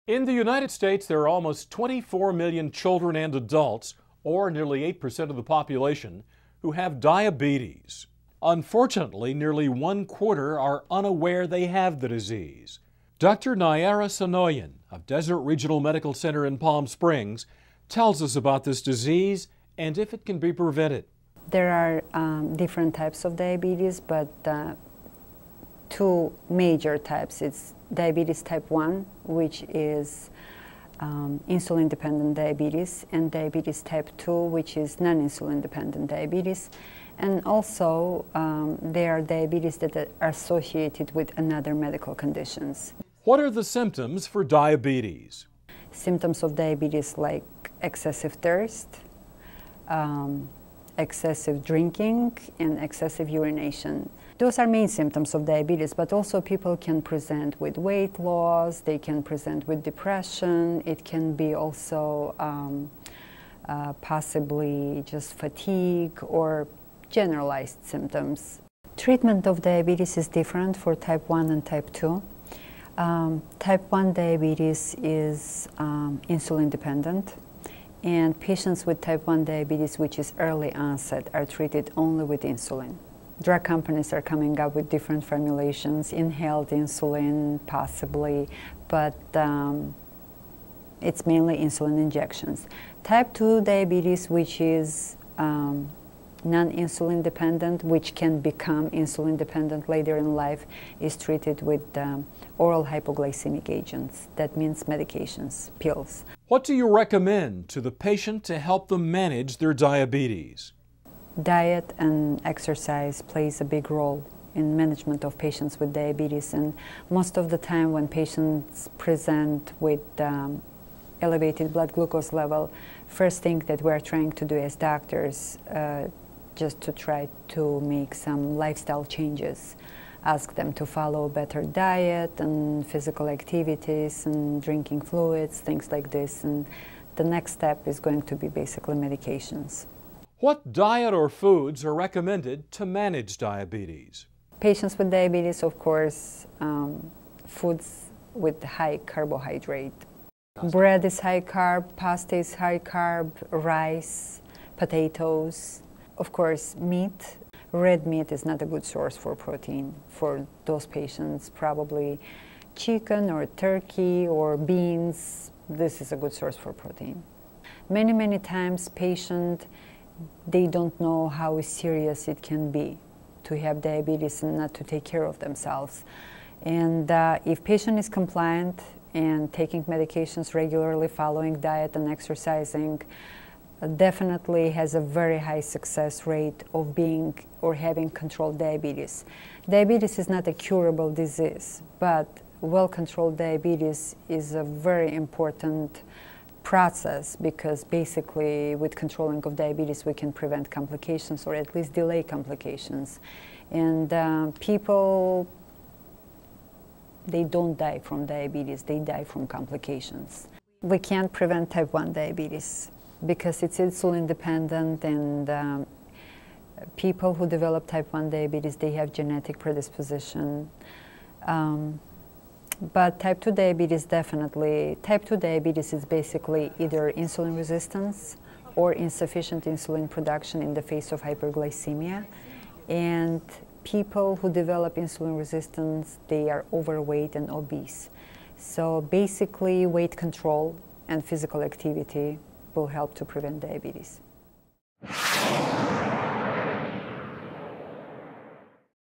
In the United States, there are almost 24 million children and adults, or nearly 8% of the population, who have diabetes. Unfortunately, nearly 1/4 are unaware they have the disease. Dr. Naira-Sanoyan of Desert Regional Medical Center in Palm Springs tells us about this disease and if it can be prevented. There are different types of diabetes, but two major types. It's diabetes type 1, which is insulin-dependent diabetes, and diabetes type 2, which is non-insulin-dependent diabetes. And also, there are diabetes that are associated with another medical conditions. What are the symptoms for diabetes? Symptoms of diabetes like excessive thirst, excessive drinking, and excessive urination. Those are main symptoms of diabetes, but also people can present with weight loss, they can present with depression, it can be also possibly just fatigue or generalized symptoms. Treatment of diabetes is different for type 1 and type 2. Type 1 diabetes is insulin dependent, and patients with type 1 diabetes, which is early onset, are treated only with insulin. Drug companies are coming up with different formulations, inhaled insulin possibly, but it's mainly insulin injections. Type 2 diabetes, which is non-insulin dependent, which can become insulin dependent later in life, is treated with oral hypoglycemic agents. That means medications, pills. What do you recommend to the patient to help them manage their diabetes? Diet and exercise plays a big role in management of patients with diabetes, and most of the time when patients present with elevated blood glucose level, first thing that we're trying to do as doctors just to try to make some lifestyle changes. Ask them to follow a better diet and physical activities and drinking fluids, things like this, and the next step is going to be basically medications. What diet or foods are recommended to manage diabetes? Patients with diabetes, of course, foods with high carbohydrate. Bread is high carb, pasta is high carb, rice, potatoes. Of course, meat. Red meat is not a good source for protein for those patients. Probably chicken or turkey or beans. This is a good source for protein. Many times patients, they don't know how serious it can be to have diabetes and not to take care of themselves. And if patient is compliant and taking medications regularly, following diet and exercising, definitely has a very high success rate of being or having controlled diabetes. Diabetes is not a curable disease, but well-controlled diabetes is a very important process, because basically with controlling of diabetes we can prevent complications or at least delay complications. And people, they don't die from diabetes, they die from complications. We can't prevent type 1 diabetes because it's insulin dependent, and people who develop type 1 diabetes, they have genetic predisposition. But type 2 diabetes, definitely. Type 2 diabetes is basically either insulin resistance or insufficient insulin production in the face of hyperglycemia. And people who develop insulin resistance, they are overweight and obese. So basically weight control and physical activity will help to prevent diabetes.